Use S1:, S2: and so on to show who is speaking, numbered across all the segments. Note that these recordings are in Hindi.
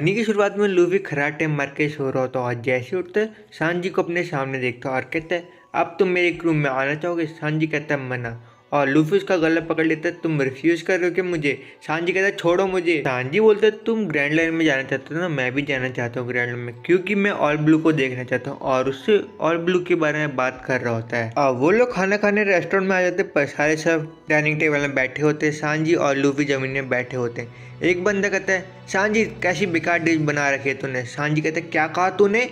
S1: कहानी की शुरुआत में लूफी खराटे मार के सो रहा होता और जैसे उठता है सांजी को अपने सामने देखता और कहता है अब तुम मेरे क्रू में आना चाहोगे। सांजी कहता है मना और लूफी उसका गला पकड़ लेता है। तुम रिफ्यूज कर रहे हो कि मुझे? सांजी कहता है छोड़ो मुझे। सांजी बोलता है तुम ग्रैंड लाइन में जाना चाहते हो ना, मैं भी जाना चाहता हूँ ग्रैंड लाइन में क्योंकि मैं ऑल ब्लू को देखना चाहता हूँ और उससे ऑल ब्लू के बारे में बात कर रहा होता है। और वो लोग खाना खाने रेस्टोरेंट में आ जाते पर सारे सब डाइनिंग टेबल में बैठे होते हैं। सांजी और लूफी जमीन में बैठे होते हैं। एक बंदा कहता है सांजी कैसी बेकार डिश बना रखी है तूने। सांजी कहता है क्या कहा तूने?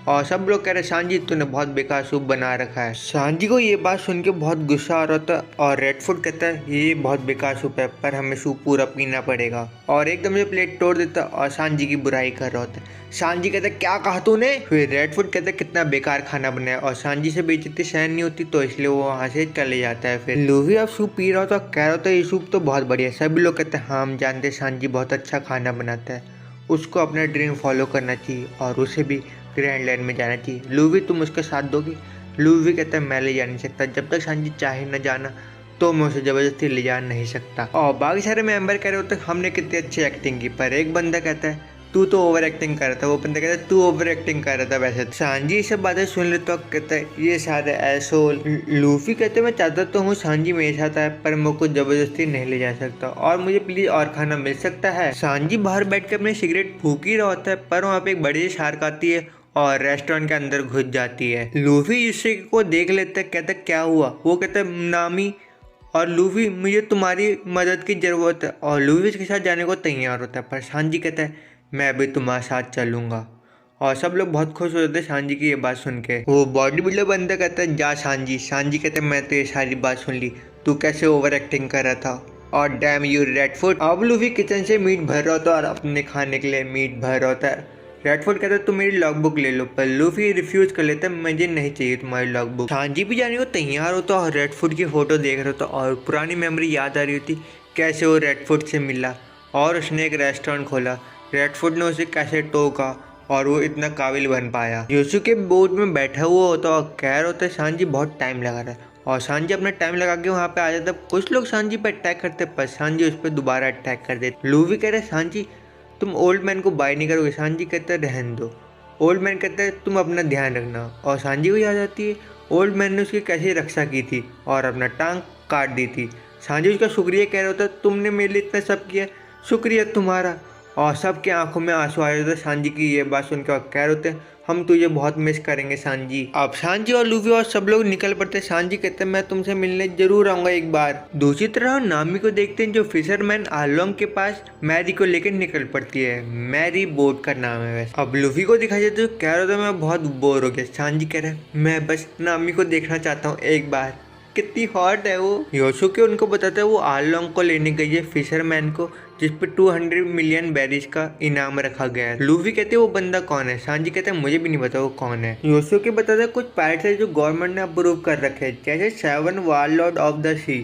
S1: और सब लोग कह रहे सांजी तूने बहुत बेकार सूप बना रखा है। सांजी को ये बात सुन के बहुत गुस्सा आ रहा था और रेडफुट कहता है ये बहुत बेकार सूप है पर हमें सूप पूरा पीना पड़ेगा और एकदम से प्लेट तोड़ देता और सांजी की बुराई कर रहा होता है। सांजी कहता है क्या कहा तूने? फिर रेडफुट कहता है कितना बेकार खाना बनाया और सांजी से बेइज्जती सहन नहीं होती तो इसलिए वो वहाँ से चले जाता है। फिर लूफी अब सूप पी रहा होता कह रहा था ये सूप तो बहुत बढ़िया है। सभी लोग कहते हैं हाँ हम जानते सांजी बहुत अच्छा खाना बनाता है, उसको अपना ड्रीम फॉलो करना चाहिए और उसे भी ग्रैंड लाइन में जाना चाहिए। लूफी तुम उसका साथ दोगी? लूफी कहता है मैं ले जा नहीं सकता, जब तक सांजी चाहे न जाना तो मैं उसे ज़बरदस्ती ले जा नहीं सकता। और बाकी सारे मेंबर कह रहे होते हमने कितनी अच्छी एक्टिंग की, पर एक बंदा कहता है तू तो ओवर एक्टिंग कर रहा था। वो बंदा कहता है तू ओवर एक्टिंग कर रहा था वैसे। सांजी ये सब बातें सुन ले तो कहता है ये सारे ऐसोल। लूफी कहते मैं चाहता तो हूँ सांजी मेरे साथ आए पर मेरे को जबरदस्ती नहीं ले जा सकता और मुझे प्लीज और खाना मिल सकता है। सांजी बाहर बैठ के अपने सिगरेट फूक ही रहा होता है पर वहाँ पे एक बड़ी सी शार्क आती है और रेस्टोरेंट के अंदर घुस जाती है। लूफी इस को देख लेता है, कहता है क्या हुआ? वो कहता है नामी और लूफी मुझे तुम्हारी मदद की ज़रूरत है और लूफी के साथ जाने को तैयार होता है पर सांजी कहता है मैं भी तुम्हारे साथ चलूँगा और सब लोग बहुत खुश हो जाते हैं सांजी की ये बात सुन के। वो बॉडी बिल्डर बंदा कहता है जा सांजी। सांजी कहता है मैं तो ये सारी बात सुन ली, तू कैसे ओवर एक्टिंग कर रहा था और डैम यू रेडफुट। अब लूफी किचन से मीट भर रहा होता है और अपने खाने के लिए मीट भर रहा होता है। रेडफुट कहता है तुम मेरी लॉग बुक ले लो पर लूफी रिफ्यूज कर लेता है मुझे नहीं चाहिए तुम्हारी लॉग बुक। सांजी भी जाने को तैयार होता और रेडफुट की फोटो देख रहा था और पुरानी मेमोरी याद आ रही होती कैसे वो रेडफुट से मिला और उसने एक रेस्टोरेंट खोला। रेडफुट ने उसे कैसे टोका और वो इतना काबिल बन पाया। योशु के बोट में बैठा हुआ होता और कह रहा होता है सांजी बहुत टाइम लगा रहा है और सांजी अपना टाइम लगा के वहाँ पे आ जाता। कुछ लोग सांजी पर अटैक करते पर सांजी उस पर दोबारा अटैक कर देते। लूफी कह रहे सांजी तुम ओल्ड मैन को बाय नहीं करोगे? सांजी कहता है रहने दो। ओल्ड मैन कहता है तुम अपना ध्यान रखना और सांजी को याद आती है ओल्ड मैन ने उसकी कैसे रक्षा की थी और अपना टांग काट दी थी। सांजी उसका शुक्रिया कह रहा होता तुमने मेरे लिए इतना सब किया, शुक्रिया तुम्हारा। और सबके आंखों में आंसू आ रहे थे सांजी की ये बात सुन के और कह रहे होते हम तुझे बहुत मिस करेंगे सांजी। अब सांजी और लूफी और सब लोग निकल पड़ते। सांजी कहते हैं मैं तुमसे मिलने जरूर आऊंगा एक बार। दूसरी तरफ नामी को देखते हैं जो फिशरमैन आलोंग के पास मैरी को लेकर निकल पड़ती है। मैरी बोट का नाम है वैसे। अब लूफी को दिखाई देते तो कह रहा था मैं बहुत बोर हो गया। सांजी कह रहा है मैं बस नामी को देखना चाहता हूँ एक बार, कितनी हॉट है वो। योशुके उनको बताता है वो आलोंग को लेने गई है फिशरमैन को जिस पे 200 मिलियन बेरीज का इनाम रखा गया है। लूफी कहते हैं वो बंदा कौन है? सांजी कहते हैं मुझे भी नहीं पता वो कौन है। योशुके बताता है कुछ पायरेट्स है जो गवर्नमेंट ने अप्रूव कर रखे हैं जैसे 7 वारलॉर्ड ऑफ द सी,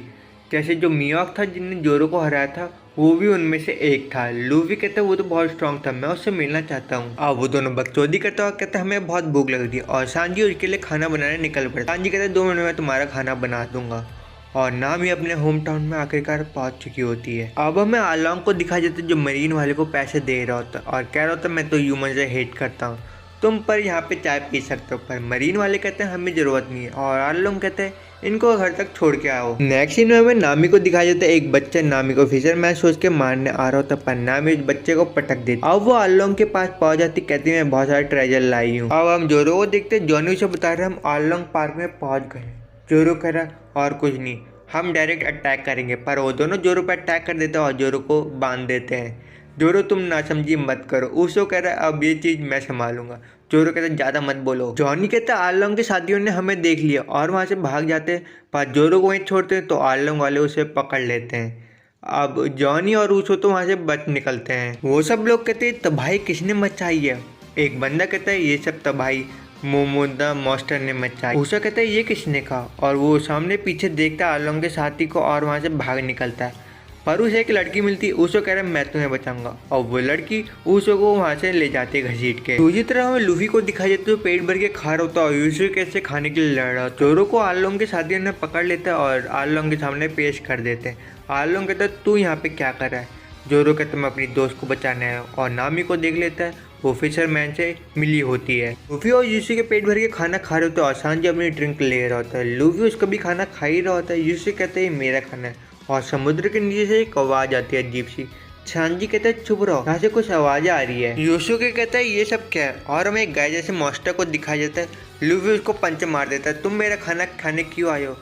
S1: जैसे जो मियोक था जिनने जोरो को हराया था वो भी उनमें से एक था। लूफी कहता है वो तो बहुत स्ट्रांग था, मैं उससे मिलना चाहता हूँ। अब वो दोनों बकचोदी करता हुआ कहता है हमें बहुत भूख लग रही है और सांजी उसके लिए खाना बनाने निकल पड़े। सांजी कहता है 2 मिनट में तुम्हारा खाना बना दूंगा और नामी अपने होम टाउन में आखिरकार पहुंच चुकी होती है। अब हमें आलोंग को दिखा जाता है जो मरीन वाले को पैसे दे रहा होता और कह रहा होता मैं तो ह्यूमन से हेट करता हूँ, तुम पर यहाँ पे चाय पी सकते हो। पर मरीन वाले कहते हैं हमें ज़रूरत नहीं है और आलोंग कहते हैं इनको घर तक छोड़ के आओ। नेक्स्ट सीन में हमें नामी को दिखाया जाता है एक बच्चा नामी को फिशरमैन सोच के मारने आ रहा होता पर नामी उस बच्चे को पटक देती। अब वो आलोंग के पास पहुंच जाती, कहती मैं बहुत सारे ट्रेजर लाई हूँ। अब हम जोरो को देखते हैं, जॉनी से बता रहे हम आलोंग पार्क में पहुँच गए। जोरो कह रहा और कुछ नहीं, हम डायरेक्ट अटैक करेंगे। पर वो दोनों जोरो पर अटैक कर देते हैं और जोरो को बांध देते हैं। जोरो तुम नासमझी मत करो। उसो कह रहा है अब ये चीज़ मैं संभालूंगा। जोरो कहता है ज़्यादा मत बोलो। जॉनी कहता है आलोंग के साथियों ने हमें देख लिया और वहाँ से भाग जाते हैं पर जोरो को वहीं छोड़ते हैं तो आलोंग वाले उसे पकड़ लेते हैं। अब जॉनी और ऊसो तो वहाँ से बच निकलते हैं। वो सब लोग कहते हैं तबाही किसने मचाई है? एक बंदा कहता है ये सब तबाही मोमोदा मॉस्टर ने मचाई। उषा कहता है ये किसने कहा और वो सामने पीछे देखता है आलोंग के साथी को और वहाँ से भाग निकलता है। पर उसे एक लड़की मिलती है, उसको कह रहा है मैं तुम्हें बचाऊंगा और वो लड़की उसो को वहाँ से ले जाती है घसीट के। दूसरी तरह हमें लूफी को दिखाई देते तो पेट भर के खा रहा होता है और यूसु कैसे खाने के लिए लड़ रहा। जोरो को आलोंग के साथियों ने पकड़ लेता है और आलोंग के सामने पेश कर देते हैं। आलोंग कहता है तू यहाँ पे क्या कर रहा है? जोरो कहता मैं अपनी दोस्त को बचाने आया हूँ और नामी को देख लेता है, वो फिशरमैन से मिली होती है। लूफी और यूसी के पेट भर के खाना खा रहे होते हैं और सांजी अपनी ड्रिंक ले रहा होता है। लूफी उसका भी खाना खा ही रहा होता है। यूसी कहता है ये मेरा खाना है और समुद्र के नीचे से एक आवाज़ आती है अजीब सी। सांजी कहता है चुप रहो, यहाँ से कुछ आवाज़ें आ रही है। यूसुके कहता है ये सब क्या है और हमें एक गाय जैसे मॉन्स्टर को दिखाया जाता है। लूफी उसको पंच मार देता है, तुम मेरा खाना खाने क्यों आए हो।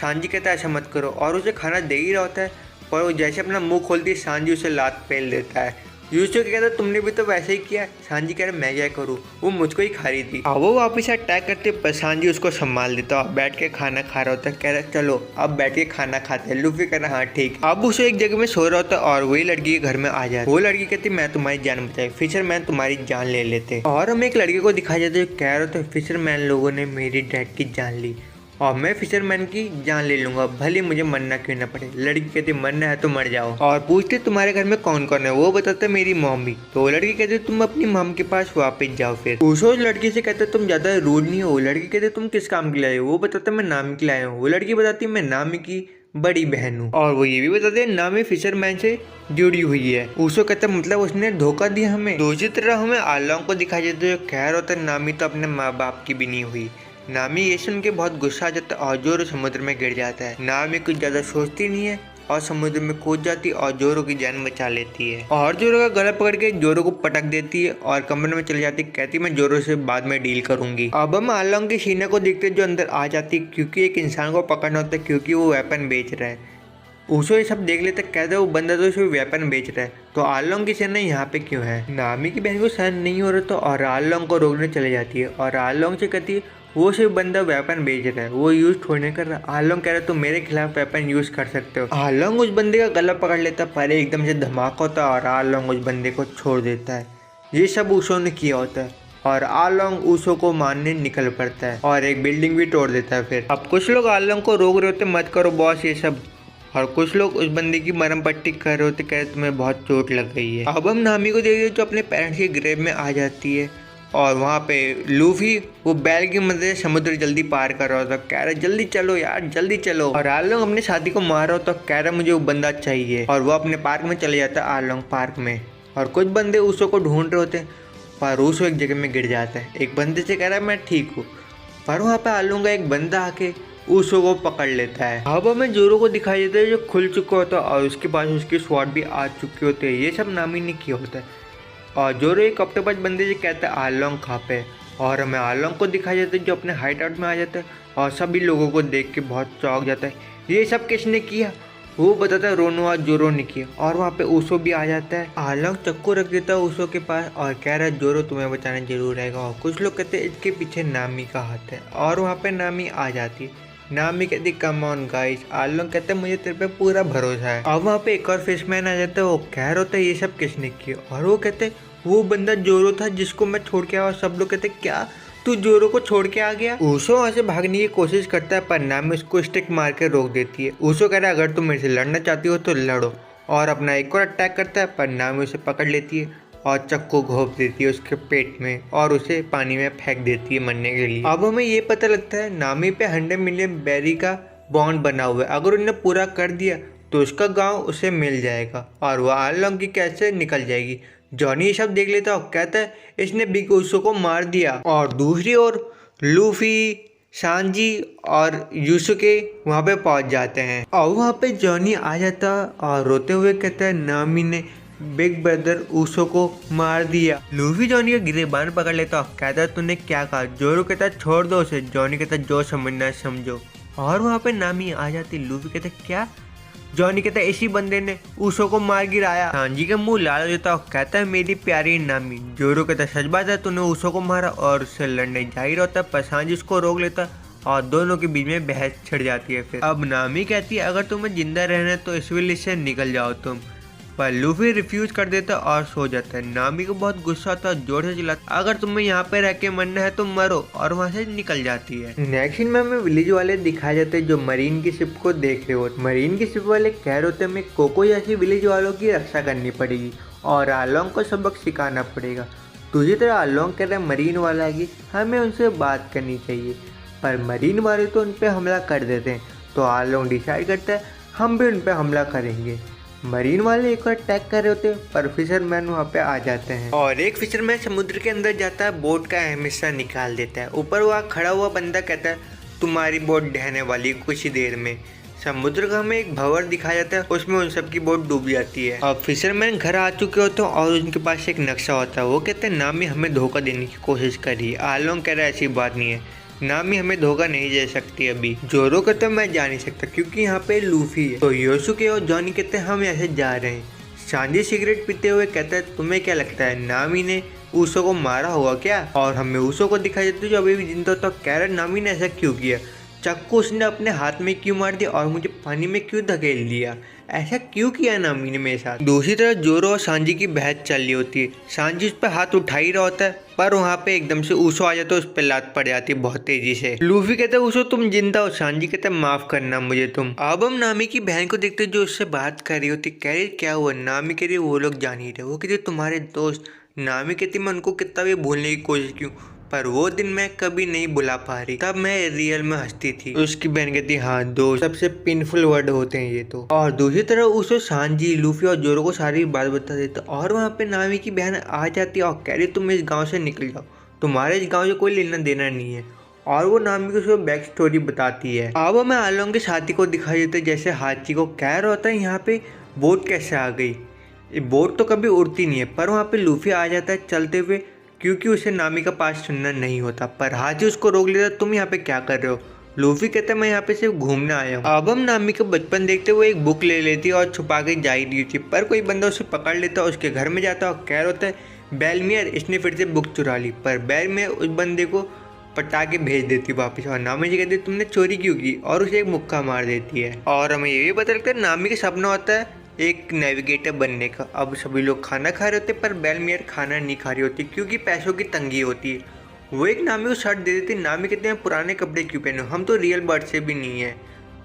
S1: सांजी कहता है ऐसा मत करो और उसे खाना दे ही रहा होता है, पर वो जैसे अपना मुंह खोलती है सांजी उसे लात पेल देता है। यूसुके कहता है तुमने भी तो वैसे ही किया। सांजी कह रहा मैं क्या करूँ, वो मुझको ही खा रही थी। अब वो वापस अटैक करते पर सांजी उसको संभाल देता और बैठ के खाना खा रहा होता है। कह रहा चलो अब बैठ के खाना खाते हैं। लूफी कह रहा हाँ ठीक। अब उसे एक जगह में सो रहा होता है और वही लड़की के घर में आ जाती है। वो लड़की कहती मैं तुम्हारी जान बचाई, फिशरमैन तुम्हारी जान ले लेते। और हम एक लड़के को दिखाया जाता है, कह रहा था फिशरमैन लोगों ने मेरी डैड की जान ली और मैं फिशरमैन की जान ले लूंगा, भले मुझे मरना क्यों ना पड़े। लड़की कहती मरना है तो मर जाओ और पूछते तुम्हारे घर में कौन कौन है। वो बताता मेरी मम्मी। तो वो लड़की कहती तुम अपनी मम के पास वापस जाओ। फिर उस लड़की से कहते तुम ज्यादा रूड नहीं हो। लड़की कहते तुम किस काम के लाए हो। वो बताता मैं नामी के लाया हूँ। वो लड़की बताती मैं नामी की बड़ी बहन हूँ और वो ये भी बताते नामी फिशरमैन से जुड़ी हुई है। उसको कहता मतलब उसने धोखा दिया हमें। दूसरी तरह हमें आलोंग को दिखाई देता है, खैर होता है नामी तो अपने माँ बाप की भी नहीं हुई। नामी ये सुन के बहुत गुस्सा आ जाता है और जोरो समुद्र में गिर जाता है। नामी कुछ ज्यादा सोचती नहीं है और समुद्र में कूद जाती है और जोरो की जान बचा लेती है और जोरो का गला पकड़ के जोरो को पटक देती है और कमरे में चली जाती है। कहती मैं जोरो से बाद में डील करूंगी। अब हम आलोंग की शीना को देखते जो अंदर आ जाती है क्योंकि एक इंसान को पकड़ना होता है क्योंकि वो वेपन बेच रहा है। उसो ये सब देख लेते कहते वो बंदा तो सिर्फ वेपन बेच रहा है, तो आलोंग की सेना यहाँ पे क्यों है। नामी की बहन को सहन नहीं हो रहा तो और आलोंग को रोकने चले जाती है और आलोंग से कहती है वो सिर्फ बंदा वेपन बेच रहा है, वो यूज थोड़ी कर रहा। आलोंग कह रहा है तुम मेरे खिलाफ वेपन यूज कर सकते हो। आलोंग उस बंदे का गला पकड़ लेता, पहले एकदम से धमाका होता और आलोंग उस बंदे को छोड़ देता है। ये सब उसो ने किया होता है और आलोंग उसो को मारने निकल पड़ता है और एक बिल्डिंग भी तोड़ देता है। फिर अब कुछ लोग आलोंग को रोक रहे होते मत करो बॉस ये सब, और कुछ लोग उस बंदे की मरम पट्टी कर रहे होते, कह तुम्हें बहुत चोट लग गई है। अब हम नामी को देखते जो अपने पेरेंट्स के ग्रेव में आ जाती है और वहाँ पे लूफी वो बैल की मदद से समुद्र जल्दी पार कर रहा होता, कह रहा जल्दी चलो यार जल्दी चलो। और आलोंग अपने साथी को मार रहा होता, कह रहा मुझे वो बंदा चाहिए और वो अपने पार्क में चले जाता है आलोंग पार्क में। और कुछ बंदे उसो को ढूंढ रहे होते पर उसो एक जगह में गिर जाता है। एक बंदे से कह रहा है मैं ठीक हूँ, पर वहाँ पे आलोंग का एक बंदा आके उसो को पकड़ लेता है। अब हमें जोरो को दिखाई देता है जो खुल चुका होता है और उसके पास उसके स्वॉर्ड भी आ चुके होते हैं। ये सब नामी ने किया होता है और जोरो एक ऑक्टोपस बंदे से कहता है आलोंग कहाँ पे, और हमें आलोंग को दिखाई देता है जो अपने हाइट आउट में आ जाता है और सभी लोगों को देख के बहुत चौंक जाता है। ये सब किसने किया। वो बताता है रोनोआ जोरो ने किया और वहाँ पे उसो भी आ जाता है। आलोंग चक्कू रख देता है उसो के पास और कह रहा है जोरो तुम्हें बचाना जरूर आएगा। और कुछ लोग कहते हैं इसके पीछे नामी का हाथ है और वहाँ पे नामी आ जाती है। नामी कहती कम ऑन गाइस। आलोंग कहते मुझे तेरे पे पूरा भरोसा है। अब वहाँ पे एक और फिशमैन आ जाता है, वो कह रहा होता है ये सब किसने किया और वो कहते वो बंदा जोरो था जिसको मैं छोड़ के आया। और सब लोग कहते क्या तू जोरो को छोड़ के आ गया। उसो वहाँ से भागने की कोशिश करता है पर नामी उसको स्टिक मार के रोक देती है। उसो कह रहा है अगर तुम मेरे से लड़ना चाहती हो तो लड़ो, और अपना एक और अटैक करता है पर नामी उसे पकड़ लेती है और चक्कू घोंप देती है उसके पेट में और उसे पानी में फेंक देती है मरने के लिए। अब हमें ये पता लगता है नामी पे 100 मिलियन बेरी का बॉन्ड बना हुआ है, अगर उन्हें पूरा कर दिया तो उसका गांव उसे मिल जाएगा और वह आलोंग की कैसे निकल जाएगी। जॉनी ये सब देख लेता और कहता है इसने बिग उसो को मार दिया। और दूसरी ओर लूफी, सांजी और यूसुके वहाँ पे पहुँच जाते हैं और वहाँ पे जॉनी आ जाता और रोते हुए कहता है नामी ने बिग ब्रदर उसो को मार दिया। लूफी जॉनी का गिरेबान पकड़ लेता कहता तूने क्या कहा। जोरो कहता छोड़ दो उसे। जॉनी कहता जो समझना है समझो। और वहाँ पे नामी आ जाती। लूफी कहता क्या। जॉनी कहता इसी बंदे ने उसो को मार गिराया। सांजी का मुंह लाल हो जाता कहता है मेरी प्यारी नामी। जोरो कहता सच बात है तूने उसो को मारा और उससे लड़ने जा ही रहता पर सांजी उसको रोक लेता और दोनों के बीच में बहस छिड़ जाती है। फिर अब नामी कहती है अगर तुम्हें जिंदा रहना है तो इस विलेज से निकल जाओ तुम, पर लूफी रिफ्यूज कर देता और सो जाता है। नामी को बहुत गुस्सा आता है, जोर से चिल्लाता अगर तुम्हें यहाँ पे रह के मरना है तो मरो, और वहाँ से निकल जाती है। नेक्स्ट सीन में हमें विलेज वाले दिखाए जाते हैं जो मरीन की शिप को देख रहे हो। मरीन की शिप वाले कह रहे होते हमें कोको जैसी विलेज वालों की रक्षा करनी पड़ेगी और आलोंग को सबक सिखाना पड़ेगा। दूसरी तरह आलोंग कह रहे मरीन वाला की हमें उनसे बात करनी चाहिए, पर मरीन वाले तो उन पर हमला कर देते हैं। तो आलोंग डिसाइड करता है हम भी उन पर हमला करेंगे। मरीन वाले एक और अटैक कर रहे होते पर फिशरमैन वहाँ पे आ जाते हैं और एक फिशरमैन समुद्र के अंदर जाता है, बोट का अहम हिस्सा निकाल देता है। ऊपर वहाँ खड़ा हुआ बंदा कहता है तुम्हारी बोट ढहने वाली कुछ ही देर में। समुद्र का हमें एक भंवर दिखाया जाता है, उसमें उन सबकी बोट डूब जाती है। अब फिशरमैन घर आ चुके होते हैं और उनके पास एक नक्शा होता है। वो कहते हैं नामी हमें धोखा देने की कोशिश करी। आलोंग कह रहा है ऐसी बात नहीं है, नामी हमें धोखा नहीं दे सकती। अभी जोरो कहते हैं मैं जा नहीं सकता क्योंकि यहाँ पे लूफी है। तो योसुके और जॉनी कहते हैं हम ऐसे जा रहे हैं। सांजी सिगरेट पीते हुए कहता है तुम्हें क्या लगता है नामी ने ऊसो को मारा होगा क्या? और हमें ऊसो को दिखाई देती जो अभी भी जिंदा। तो कह रहा नामी ने ऐसा क्यों किया, चाकू उसने अपने हाथ में क्यों मार दिया और मुझे पानी में क्यों धकेल दिया, ऐसा क्यों किया नामी ने मेरे साथ। दूसरी तरफ जोरो और सांजी की बहस चल रही होती है। सांजी उस पर हाथ उठा ही रहा होता है पर वहाँ पे एकदम से ऊसो आ जाता है, उस पर लात पड़ जाती है बहुत तेजी से। लूफी कहता है ऊसो तुम जिंदा हो। सांजी कहता है माफ करना मुझे तुम। अब हम नामी की बहन को देखते जो उससे बात कर रही होती। कह रही क्या हुआ? नामी कह रही वो लोग जान ही रहे। वो कहती तुम्हारे दोस्त। नामी कहती मैं उनको कितना भी भूलने की कोशिश की पर वो दिन मैं कभी नहीं भुला पा रही, तब मैं रियल में हंसती थी। उसकी बहन कहती हाँ दोस्त सबसे पेनफुल वर्ड होते हैं ये तो। और दूसरी तरफ उसे सांजी लूफी और जोरो को सारी बात बता देता और वहाँ पे नामी की बहन आ जाती है और कह रही तुम इस गाँव से निकल जाओ, तुम्हारे इस गाँव से कोई लेना देना नहीं है। और वो नामी को उसको बैक स्टोरी बताती है। अब हमें आलोंग के साथी को दिखाई देता है जैसे हाची को कह रहा होता है यहाँ पे बोट कैसे आ गई, बोट तो कभी उड़ती नहीं है। पर वहाँ पे लूफी आ जाता है चलते हुए क्योंकि उसे नामी का पास सुनना नहीं होता। पर हाजी उसको रोक लेता तुम यहाँ पे क्या कर रहे हो? लूफी कहता है मैं यहाँ पे सिर्फ घूमने आया हूँ। अब हम नामी का बचपन देखते हुए एक बुक ले लेती है और छुपा के जा ही दी थी पर कोई बंदा उसे पकड़ लेता, उसके घर में जाता और कह रहा होता है बेलमियर इसने फिर से बुक चुरा ली। पर बेलमियर उस बंदे को पटा के भेज देती वापस और नामी जी कहती तुमने चोरी क्यों की और उसे एक मुक्का मार देती है। और हमें ये भी पता लगता है नामी का सपना होता है एक नेविगेटर बनने का। अब सभी लोग खाना खा रहे होते पर बेलमियर खाना नहीं खा रही होती क्योंकि पैसों की तंगी होती है। वो एक नामी को शर्ट दे देती। नामी कहते हैं पुराने कपड़े क्यों पहने, हम तो रियल बर्ड से भी नहीं है।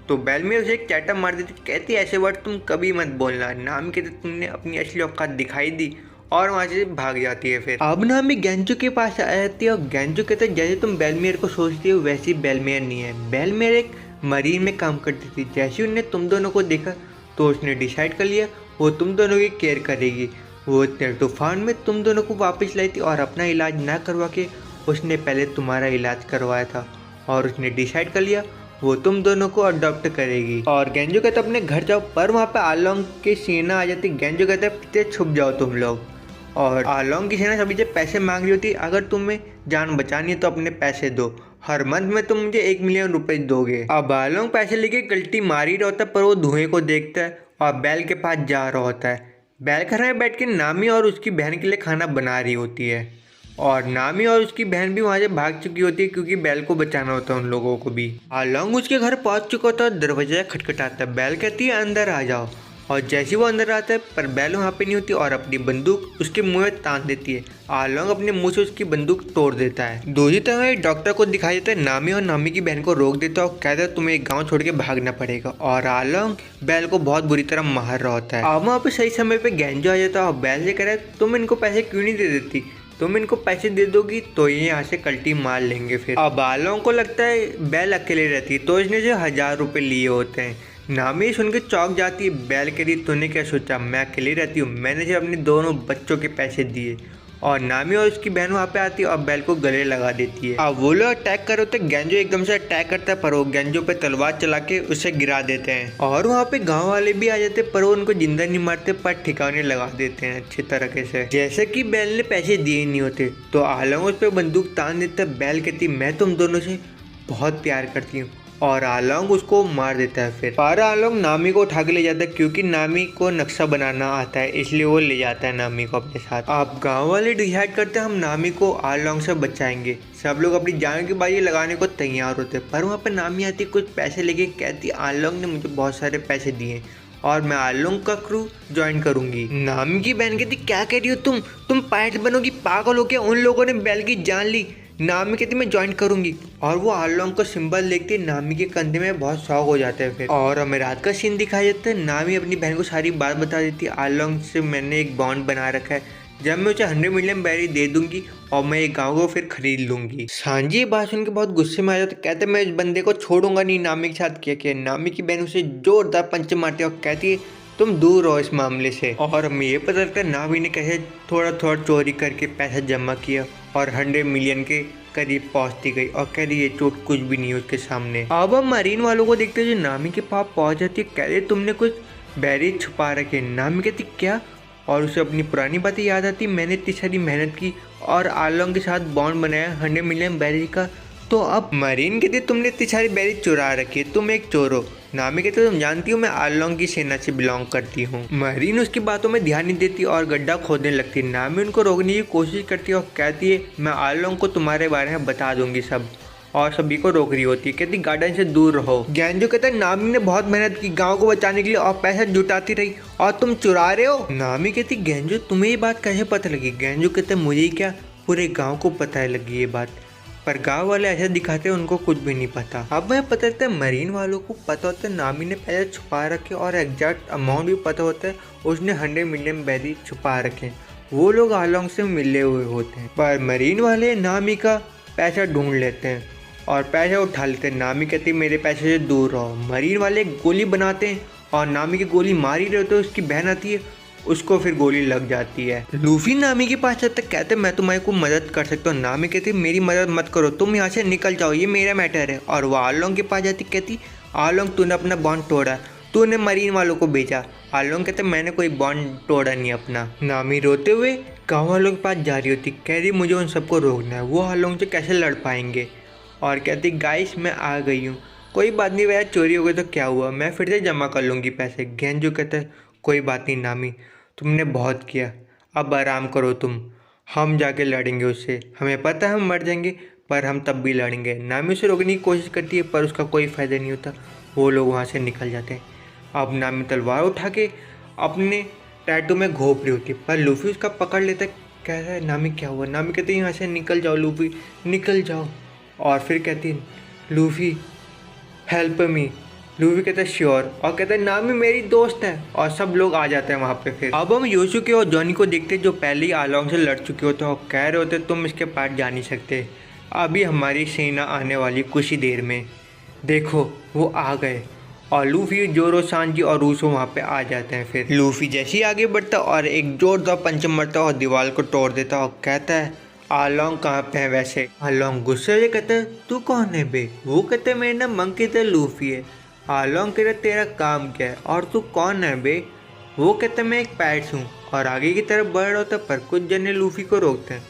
S1: तो बेलमियर उसे एक चाटा मार देती, कहती ऐसे वर्ड तुम कभी मत बोलना। नामी कहते तुमने अपनी असली औकात दिखाई दी और वहाँ से भाग जाती है। फिर अब नामी गेंजू के पास आ जाती है और गेंजू कहते हैं जैसे तुम बेलमियर को सोचती हो वैसी बेलमियर नहीं है। बेलमियर एक मरीन में काम करती थी। जैसे उन्होंने तुम दोनों को देखा तो उसने डिसाइड कर लिया वो तुम दोनों की केयर करेगी। वो इतने तूफान में तुम दोनों को वापस लाई थी और अपना इलाज ना करवा के उसने पहले तुम्हारा इलाज करवाया था और उसने डिसाइड कर लिया वो तुम दोनों को अडॉप्ट करेगी। और गेंजो कहता अपने घर जाओ पर वहाँ पे आलोंग की सेना आ जाती। गेंजो कहता पीछे छुप जाओ तुम लोग। और आलोंग की सेना सभी से पैसे मांग रही होती अगर तुम्हें जान बचानी है तो अपने पैसे दो, हर मंथ में तुम मुझे 1 मिलियन रुपए दोगे। अब आलोंग पैसे लेके गलती मार ही रहा होता है पर वो धुएं को देखता है और बैल के पास जा रहा होता है। बैल घर में बैठ के नामी और उसकी बहन के लिए खाना बना रही होती है और नामी और उसकी बहन भी वहाँ से भाग चुकी होती है क्योंकि बैल को बचाना होता है उन लोगों को भी। आलोंग उसके घर पहुँच चुका होता है, दरवाजा खटखटाता है। बैल कहती है अंदर आ जाओ और जैसे वो अंदर आता है पर बैल वहाँ पे नहीं होती और अपनी बंदूक उसके मुंह में तान देती है। आलोंग अपने मुंह से उसकी बंदूक तोड़ देता है। दूसरी तरफ एक डॉक्टर को दिखाई देता है नामी और नामी की बहन को रोक देता है और कहता है तुम्हें एक गांव छोड़ के भागना पड़ेगा। और आलोंग बैल को बहुत बुरी तरह मार रहा होता है। अब वहाँ पे सही समय पे गेंजो आ जाता है और बैल से कह रहा है तुम इनको पैसे क्यों नहीं दे देती, तुम इनको पैसे दे दोगी तो ये यहाँ से कल्टी मार लेंगे। फिर अब आलोंग को लगता है बैल अकेले रहती है तो इसने जो 1000 रुपये लिए होते हैं। नामी सुन के चौंक जाती है। बैल कह रही तूने क्या सोचा मैं अकेली रहती हूँ, मैंने सिर्फ अपने दोनों बच्चों के पैसे दिए। और नामी और उसकी बहन वहाँ पे आती है और बैल को गले लगा देती है। अब वो लोग अटैक कर रहे होते गेंजो एकदम से अटैक करता है पर वो गेंजो पे तलवार चला के उसे गिरा देते हैं। और वहाँ पे गांव वाले भी आ जाते पर वो उनको जिंदा नहीं मारते पर ठिकाने लगा देते हैं अच्छे तरीके से। जैसे कि बैल ने पैसे दिए नहीं होते तो आलोंग उस पर बंदूक तान देता है। बैल कहती मैं तुम दोनों से बहुत प्यार करती हूँ और आलोंग उसको मार देता है। फिर पर आलोंग नामी को उठा के ले जाता है क्योंकि नामी को नक्शा बनाना आता है इसलिए वो ले जाता है नामी को अपने साथ। अब गांव वाले डिसाइड करते हैं हम नामी को आलोंग से बचाएंगे। सब लोग अपनी जान की बाजी लगाने को तैयार होते हैं पर वहाँ पर नामी आती कुछ पैसे लेके, कहती आलोंग ने मुझे बहुत सारे पैसे दिए और मैं आलोंग का क्रू ज्वाइन करूंगी। नामी की बहन कहती क्या कह रही हो तुम पायलट बनोगी, पागल हो गया, उन लोगों ने बैल की जान ली। नामी कहती मैं ज्वाइन करूंगी और वो आलोंग को सिंबल देखती नामी के कंधे में बहुत शौक हो जाता है। फिर और हमें रात का सीन दिखाया जाता है। नामी अपनी बहन को सारी बात बता देती है आलोंग से मैंने एक बॉन्ड बना रखा है, जब मैं उसे 100 मिलियन बैरी दे दूंगी और मैं एक गाँव को फिर खरीद लूंगी। सांजी ये बात सुन के बहुत गुस्से में आ जाता है, कहते मैं इस बंदे को छोड़ूंगा नहीं नामी के साथ। क्या नामी की बहन उसे जोरदार पंच मारती है और कहती है तुम दूर रहो इस मामले से। और हमें ये पता लगता है नावी ने कैसे थोड़ा थोड़ा चोरी करके पैसा जमा किया और 100 मिलियन के करीब पहुंचती गई और कह रही ये चोट कुछ भी नहीं है उसके सामने। अब हम मरीन वालों को देखते हैं जो नामी के पास पहुंच जाती है। कह रही तुमने कुछ बैरिज छुपा रखे। नामी कहती क्या, और उसे अपनी पुरानी बातें याद आती। मैंने इतनी सारी मेहनत की और आलोंग के साथ बॉन्ड बनाया 100 मिलियन बैरिज का, तो अब मरीन कहती तुमने इतनी सारी बैरिज चुरा रखी है, तुम एक चोर हो। नामी कहते तुम जानती हो मैं आलोंग की सेना से बिलोंग करती हूँ। मरीन उसकी बातों में ध्यान नहीं देती और गड्ढा खोदने लगती। नामी उनको रोकने की कोशिश करती है और कहती है मैं आलोंग को तुम्हारे बारे में बता दूंगी सब, और सभी को रोक रही होती है। कहती गार्डन से दूर रहो। गेंजो कहता है नामी ने बहुत मेहनत की गांव को बचाने के लिए और पैसा जुटाती रही और तुम चुरा रहे हो। नामी कहती गेंजो तुम्हें ये बात कैसे पता लगी। गेंजो कहते मुझे ही क्या, पूरे गाँव को पता लगी ये बात, पर गांव वाले ऐसे दिखाते हैं उनको कुछ भी नहीं पता। अब मैं पता लगता है मरीन वालों को पता होता है नामी ने पैसे छुपा रखे और एग्जैक्ट अमाउंट भी पता होता है उसने 100 मिलियन बैरिज छुपा रखे। वो लोग आलोंग से मिले हुए होते हैं, पर मरीन वाले नामी का पैसा ढूंढ लेते हैं और पैसा उठा लेते हैं। नामी कहती मेरे पैसे से दूर रहो। मरीन वाले गोली बनाते हैं और नामी की गोली मार ही रहे होते, उसकी बहन आती है, उसको फिर गोली लग जाती है। लूफी नामी के पास जाते कहते मैं तुम्हारी को मदद कर सकता हूँ। नामी कहती मेरी मदद मत करो, तुम यहाँ से निकल जाओ, ये मेरा मैटर है। और वो आलोंग के पास जाती कहती आलोंग तूने अपना बॉन्ड तोड़ा, तूने मरीन वालों को भेजा। आलोंग कहते मैंने कोई बॉन्ड तोड़ा नहीं अपना। नामी रोते हुए गाँव वालों के पास जा रही होती, कह रही मुझे उन सबको रोकना है, वो आलोंग से कैसे लड़ पाएंगे। और कहती गाइस मैं आ गई हूँ, कोई बात नहीं, वह चोरी हो गई तो क्या हुआ, मैं फिर से जमा कर लूँगी पैसे। गेंजो कहता है कोई बात नहीं नामी, तुमने बहुत किया, अब आराम करो तुम, हम जाके लड़ेंगे उससे, हमें पता है हम मर जाएंगे पर हम तब भी लड़ेंगे। नामी उसे रोकने की कोशिश करती है पर उसका कोई फ़ायदा नहीं होता, वो लोग वहाँ से निकल जाते हैं। अब नामी तलवार उठा के अपने टैटू में घोंप रही होती है पर लूफी उसका पकड़ लेता है। कह रहा है नामी क्या हुआ। नामी कहती है यहाँ से निकल जाओ लूफी, निकल जाओ। और फिर कहती है लूफी हेल्प मी। लूफी कहता है श्योर और कहता है नामी मेरी दोस्त है, और सब लोग आ जाते हैं वहाँ पे। फिर अब हम योशुके और जॉनी को देखते हैं जो पहले ही आलोंग से लड़ चुके होते हैं और कह रहे होते तुम इसके पास जा नहीं सकते, अभी हमारी सेना आने वाली कुछ ही देर में, देखो वो आ गए। और लूफी जोरो सांजी और रूसो वहाँ पे आ जाते हैं। फिर लूफी जैसे ही आगे बढ़ता और एक जोरदार पंच मारता और दीवार को तोड़ देता और कहता है आलोंग कहाँ पे है वैसे। आलोंग गुस्से से कहता है तू कौन है बे। वो कहते हैं मेरा नाम मंकी था लूफी है। आलोंग कह रहा तेरा काम क्या है और तू कौन है बे। वो कहते मैं एक पैट्स हूँ और आगे की तरफ बढ़ रहा होता पर कुछ जने लूफी को रोकते हैं।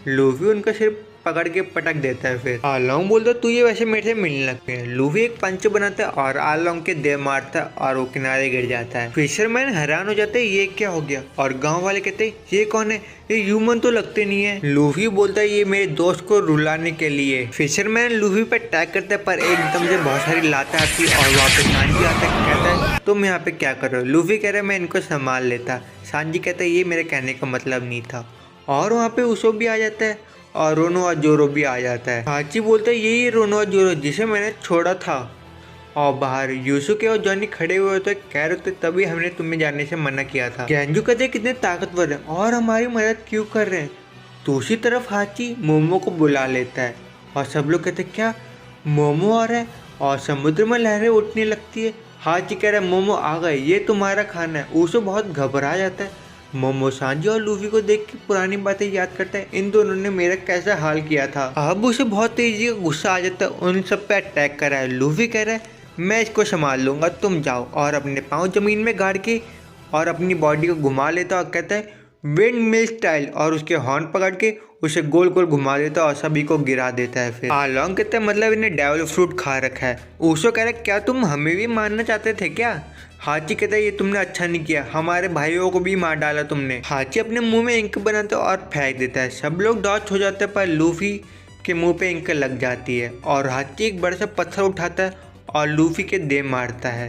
S1: लूफी उनका सिर पकड़ के पटक देता है। फिर आलोंग बोलता तू ये वैसे मेरे से मिलने लगते हैं। लूफी एक पंच बनाता है और आलोंग के दे मारता है और वो किनारे गिर जाता है। फिशरमैन हैरान हो जाते हैं ये क्या हो गया, और गांव वाले कहते हैं ये कौन है, ये ह्यूमन तो लगते नहीं है। लूफी बोलता है ये मेरे दोस्त को रुलाने के लिए। फिशरमैन लूफी पे अटैक करता है पर एकदम से बहुत सारी लातें आती है और वहाँ पे सांजी आता है, कहता है तुम यहाँ पे क्या कर रहे हो। लूफी कह रहा है मैं इनको संभाल लेता। सांजी कहता है ये मेरे कहने का मतलब नहीं था। और वहाँ पे उसो भी आ जाता है और रोनो और जोरो भी आ जाता है। हाची बोलता है यही रोनो और जोरो जिसे मैंने छोड़ा था। और बाहर यूसुके और जॉनी खड़े हुए होते कह रहे थे तभी हमने तुम्हें जाने से मना किया था। गेंजू कहते कितने ताकतवर हैं और हमारी मदद क्यों कर रहे हैं। दूसरी तरफ हाची मोमो को बुला लेता है और सब लोग कहते क्या मोमो आ रहा है, और समुद्र में लहरें उठने लगती है। हाची कह रहा है मोमो आ गए, ये तुम्हारा खाना है। उसो बहुत घबरा जाता है। मोमो सांजी और लूफी को देख के पुरानी बातें याद करता है, इन दोनों ने मेरा कैसा हाल किया था। अब उसे बहुत तेजी का गुस्सा आ जाता है, उन सब पे अटैक कर रहा है। लूफी कह रहा है मैं इसको संभाल लूंगा, तुम जाओ। और अपने पाँव जमीन में गाड़ के और अपनी बॉडी को घुमा लेता और कहता है विंड मिल स्टाइल, और उसके हॉर्न पकड़ के उसे गोल गोल घुमा देता और सभी को गिरा देता है। फिर आलोंग कहता है मतलब इन्हें डेविल फ्रूट खा रखा है। ऊसो कह रहा है क्या तुम हमें भी मारना चाहते थे क्या। हाची कहता है ये तुमने अच्छा नहीं किया, हमारे भाइयों को भी मार डाला तुमने। हाची अपने मुंह में इंक बनाता है और फेंक देता है। सब लोग डॉच हो जाते हैं पर लूफी के मुंह पे इंक लग जाती है और हाची एक बड़ा सा पत्थर उठाता है और लूफी के दे मारता है।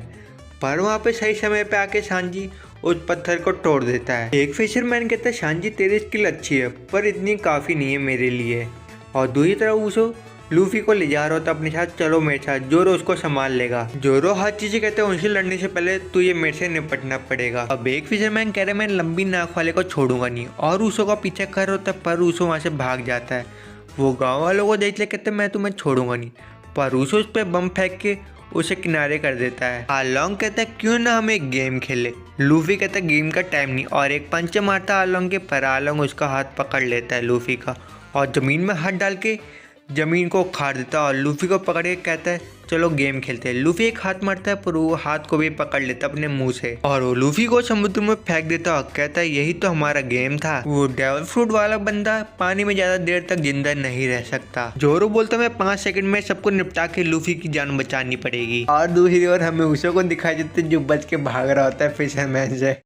S1: पर वहाँ पे सही समय पे आके सांजी उस पत्थर को तोड़ देता है। एक फिशरमैन कहता है सांजी तेरी स्किल अच्छी है पर इतनी काफ़ी नहीं है मेरे लिए। और दूसरी तरफ ऊसो लूफी को ले जा रहा होता अपने साथ, चलो मेरे साथ, जोरो उसको संभाल लेगा। जोरो हर चीज़ कहते हैं उनसे लड़ने से पहले तू ये मेरे से निपटना पड़ेगा। अब एक फिशरमैन कह रहा है मैं लंबी नाक वाले को छोड़ूंगा नहीं, और ऊसो का पीछा कर होता है पर ऊसो वहाँ से भाग जाता है। वो गाँव वालों को देख ले कहते मैं तुम्हें छोड़ूंगा नहीं, पर ऊसो उस पर बम फेंक के उसे किनारे कर देता है। आलोंग कहता है क्यों ना हम एक गेम खेले। लूफी कहता है गेम का टाइम नहीं और एक पंच मारता आलोंग के, पर आलोंग उसका हाथ पकड़ लेता है लूफी का और ज़मीन में हाथ डाल के ज़मीन को उखाड़ देता है और लूफी को पकड़ के कहता है चलो गेम खेलते हैं। लूफी एक हाथ मारता है पर वो हाथ को भी पकड़ लेता है अपने मुंह से और वो लूफी को समुद्र में फेंक देता है और कहता है यही तो हमारा गेम था। वो डेविल फ्रूट वाला बंदा पानी में ज्यादा देर तक जिंदा नहीं रह सकता। जोरो बोलता मैं 5 सेकंड में सबको निपटा के लूफी की जान बचानी पड़ेगी। और दूसरी ओर हमें उसे को दिखाई देते जो बच के भाग रहा होता है फिशरमैन से।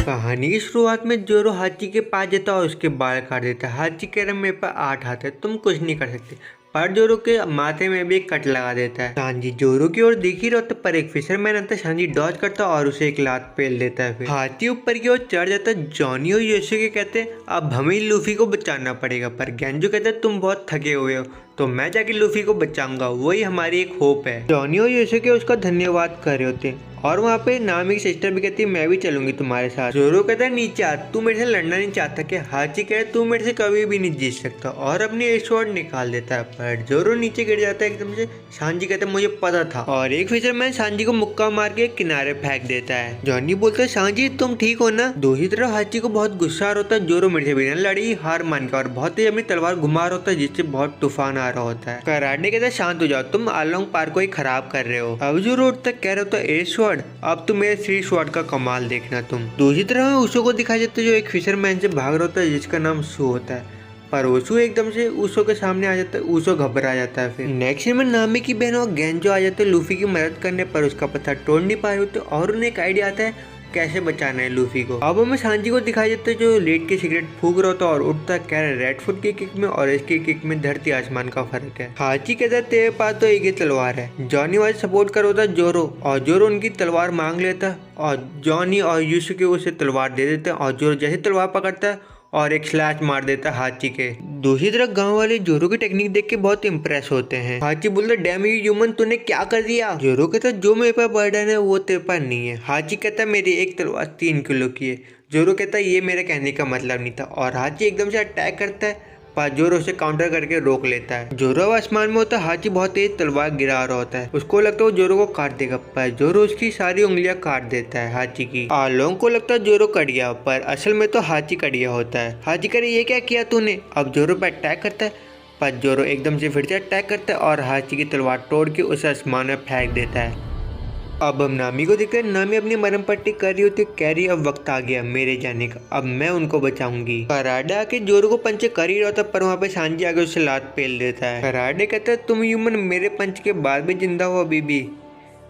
S1: कहानी की शुरुआत में जोरो हाची के पास जाता है और उसके बाल काट देता है। हाची कह रहा मेरे पास 8 हाथ है, तुम कुछ नहीं कर सकते, पर जोरो के माथे में भी एक कट लगा देता है। सांजी जोरो की ओर देख ही रहा होता पर एक फिशरमैन आता है। सांजी डॉज करता और उसे एक लात पेल देता है। फिर हाथी ऊपर की ओर चढ़ जाता है। जॉनी और योशिके कहते हैं अब हमें लूफी को बचाना पड़ेगा, पर गेंजो कहता है तुम बहुत थके हुए हो तो मैं जाके लूफी को बचाऊंगा, वही हमारी एक होप है। जॉनी और योशिके उसका धन्यवाद कर रहे होते हैं और वहाँ पे नामी की सिस्टर भी कहती है मैं भी चलूंगी तुम्हारे साथ। जोरो कहता है नीचे आ, तू मेरे से लड़ना नहीं चाहता क्या? हाची कहे तू मेरे से कभी भी नहीं जीत सकता और अपनी एज स्वॉर्ड निकाल देता है, पर जोरो नीचे गिर जाता है एकदम से। सांजी कहता है मुझे पता था और एक फिशरमैन सांजी को मुक्का मार के किनारे फेंक देता है। जॉनी बोलता है सांजी तुम ठीक हो ना? दूसरी तरफ हाची को बहुत गुस्सा आ रहा होता है। जोरो मेरे से बिना लड़ी हार मान के और बहुत तेज अपनी तलवार घुमा रहा होता है जिससे बहुत तूफान आ रहा होता है। कराटे कहता है शांत हो जाओ, तुम आलोंग पार्क को ही खराब कर रहे हो। अब जोरो उठता कह रहे हो तो एज स्वॉर्ड, अब तुम मेरे 3 स्वॉर्ड का कमाल देखना तुम। दूसरी तरफ हमें उसो को दिखाई देता है जो एक फिशरमैन से भाग रहा होता है जिसका नाम सू होता है, पर उसो एकदम से उसो के सामने आ जाता है। उसो घबरा जाता है। फिर नेक्स्ट में नामी की बहन और गेंजो आ जाते हैं लूफी की मदद करने, पर उसका पत्थर तोड़ नहीं पा रहे होते और उन्हें एक आइडिया आता है कैसे बचाना है लूफी को। अब हमें सांजी को दिखाई देता है जो लेट के सिगरेट फूक रहा होता है और उठता कह रहा रेड फुट की किक में और इसकी किक में धरती आसमान का फर्क है। हाची कहता है तेरे पास तो एक ही तलवार है। जॉनी वाले सपोर्ट कर होता है जोरो और जोरो उनकी तलवार मांग लेता और जॉनी और युसुके उसे तलवार दे देते हैं और जोरो जैसे तलवार पकड़ता है और एक स्लैश मार देता हाची के। दूसरी तरफ गांव वाले जोरो की टेक्निक देख के बहुत इम्प्रेस होते हैं। हाची बोलता डैम यू ह्यूमन तूने क्या कर दिया? जोरो कहता जो मेरे पास बर्डन है वो तेरे पास नहीं है। हाची कहता मेरी एक तलवार 3 किलो की है। जोरो कहता ये मेरे कहने का मतलब नहीं था और हाची एकदम से अटैक करता है पर जोरो उसे काउंटर करके रोक लेता है। जोरो आसमान में होता है, हाची बहुत तेज तलवार गिरा रहा होता है। उसको लगता है वो जोरो को काट देगा पर जोरो उसकी सारी उंगलियां काट देता है हाची की। आलोंग को लगता है जोरो कट गया पर असल में तो हाची कट गया होता है। हाची करे ये क्या किया तूने? अब जोरो पे अटैक करता है पर जोरो एकदम से फिर से अटैक करता है और हाची की तलवार तोड़ के उसे आसमान में फेंक देता है। अब हम नामी को देखते हैं। नामी अपनी मरम पट्टी कर रही होती है, कह रही अब वक्त आ गया मेरे जाने का, अब मैं उनको बचाऊंगी। कराडे आके जोरो को पंच कर ही रहा था पर वहाँ पे सांजी आके उसे लात पेल देता है। कराडे कहता है तुम ह्यूमन मेरे पंच के बाद भी जिंदा हो अभी भी?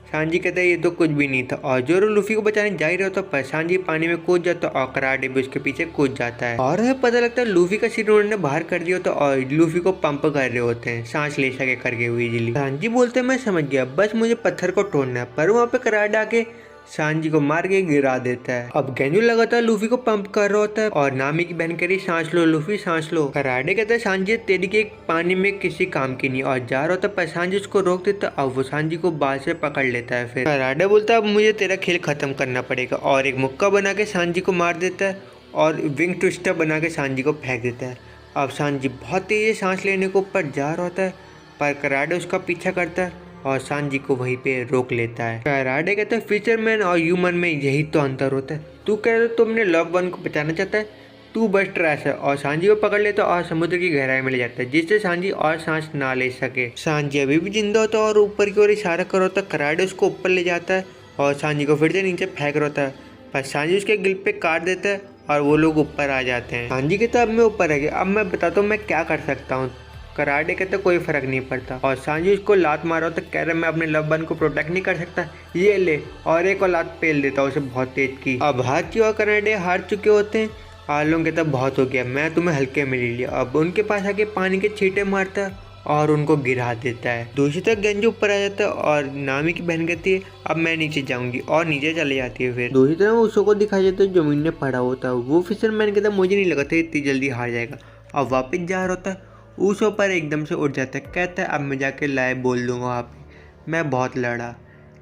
S1: सांजी कहता है ये तो कुछ भी नहीं था और जोरो लूफी को बचाने जा ही रहा था पर सांजी पानी में कूद जाता और कराडे भी उसके पीछे कूद जाता है और हमें पता लगता है लूफी का सिर उन्होंने बाहर कर दिया होता और लूफी को पंप कर रहे होते हैं सांस ले सके करके हुई जिली। सांजी बोलते मैं समझ गया, बस मुझे पत्थर को तोड़ना है, पर वहाँ पे कराडे आके सांजी को मार के गिरा देता है। अब गेंजो लगातार लूफी को पंप कर रहा होता है और नामी की बहन कह रही सांस लो लूफी सांस लो। कराडे कहता है सांजी तेरी के पानी में किसी काम की नहीं और जा रहा होता पर सांजी उसको रोक देता। अब वो सांजी को बाल से पकड़ लेता है। फिर कराडे बोलता है अब मुझे तेरा खेल खत्म करना पड़ेगा और एक मुक्का बना के सांजी को मार देता है और विंग ट्विस्टर बना के सांजी को फेंक देता है। अब सांजी बहुत तेज सांस लेने को ऊपर जा रहा होता है पर कराडे उसका पीछा करता है और सांजी को वहीं पे रोक लेता है। कराडे कहता है फिशरमैन और ह्यूमन में यही तो अंतर होता है, तू कह रहा तुम अपने लव वन को बचाना चाहता है, तू बस ट्रैश है। और सांजी को पकड़ लेता और समुद्र की गहराई में ले जाता है जिससे सांजी और सांस ना ले सके। सांजी अभी भी जिंदा होता है और ऊपर की ओर इशारा कर होता है। कराडे उसको ऊपर ले जाता है और सांजी को फिर से नीचे फेंक रहा होता है पर सांजी उसके गिल पे काट देता है और वो लोग ऊपर आ जाते हैं। सांजी कहता अब मैं ऊपर आ गया, अब मैं बताता हूँ मैं क्या कर सकता हूँ। कराडे कहते कोई फर्क नहीं पड़ता और सांजी उसको लात मारा तो कह रहा मैं अपने लव वन को प्रोटेक्ट नहीं कर सकता, ये ले, और एक और लात पेल देता उसे बहुत तेज की। अब हाची और कराडे हार चुके होते हैं। आलोंग कहता बहुत हो गया, मैं तुम्हें हल्के में ले लिया। अब उनके पास आके पानी के छींटे मारता है और उनको गिरा देता है। दूसरी तरफ गेंजो ऊपर आ जाता है और नामी की बहन कहती है अब मैं नीचे जाऊंगी और नीचे चले जाती है। फिर दूसरी तरफ उसो को दिखाया जाता है जमीन में पड़ा होता है। वो फिशरमैन कहता मुझे नहीं लगा था इतनी जल्दी हार जाएगा। अब वापस जा रहा होता है, उसो पर एकदम से उठ जाता है, कहता है अब मैं जाके लाए बोल दूंगा वहाँ पे मैं बहुत लड़ा।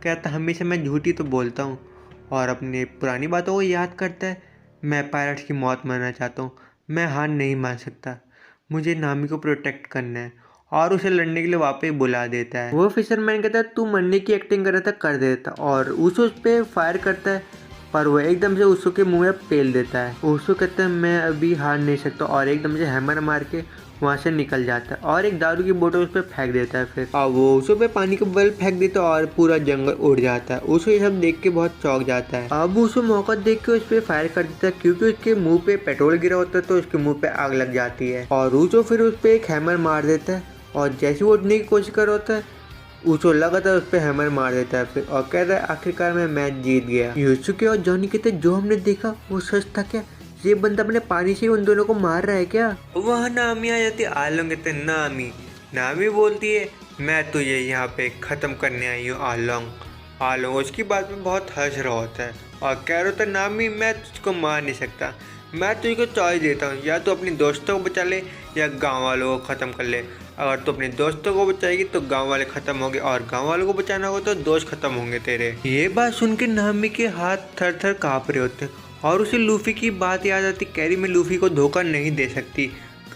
S1: कहता हमेशा मैं झूठी तो बोलता हूँ और अपनी पुरानी बातों को याद करता है। मैं पायलट्स की मौत मरना चाहता हूँ, मैं हार नहीं मान सकता, मुझे नामी को प्रोटेक्ट करना है और उसे लड़ने के लिए वापस बुला देता है। वो फिशरमैन कहता है तू मरने की एक्टिंग कर रहा था कर देता और उसो उस पर फायर करता है पर वो एकदम से उसो के मुंह में पेल देता है। उसो कहता है मैं अभी हार नहीं सकता और एकदम से हैमर मार के वहाँ से निकल जाता है और एक दारू की बोतल उस पर फेंक देता है। फिर वो उसो पे पानी का बल फेंक देता है और पूरा जंगल उड़ जाता है। उसो ये सब देख के बहुत चौंक जाता है। अब उसो मौका देख के उस पर फायर कर देता है क्योंकि उसके मुंह पे पेट्रोल गिरा होता है तो उसके मुंह पे आग लग जाती है। और उसो फिर उस पर एक हैमर मार देता है और जैसे वो उठने की कोशिश कर होता है उसो लगातार उस पर हैमर मार देता है फिर और कहता है आखिरकार मैं मैच जीत गया। युसुके और जॉनी कहते जो हमने देखा वो सच था क्या? ये बंदा अपने पानी से उन दोनों को मार रहा है क्या? वहाँ नामी आ जाती है। आलोंग कहते नामी बोलती है मैं तुझे यहाँ पे ख़त्म करने आई हूँ आलोंग। आलोंग उसकी बात में बहुत हंस रहा होता है और कह रहा होता है नामी मैं तुझको मार नहीं सकता, मैं तुझको चॉइस देता हूँ या तो अपने दोस्तों को बचा ले या गाँव वालों को ख़त्म कर ले। अगर तो अपने दोस्तों को बचाएगी तो गांव वाले खत्म होंगे और गांव वालों को बचाना होगा तो दोस्त खत्म होंगे तेरे। ये बात सुन के नामी के हाथ थर थर काँप रहे होते हैं और उसे लूफी की बात याद आती। कैरी में लूफी को धोखा नहीं दे सकती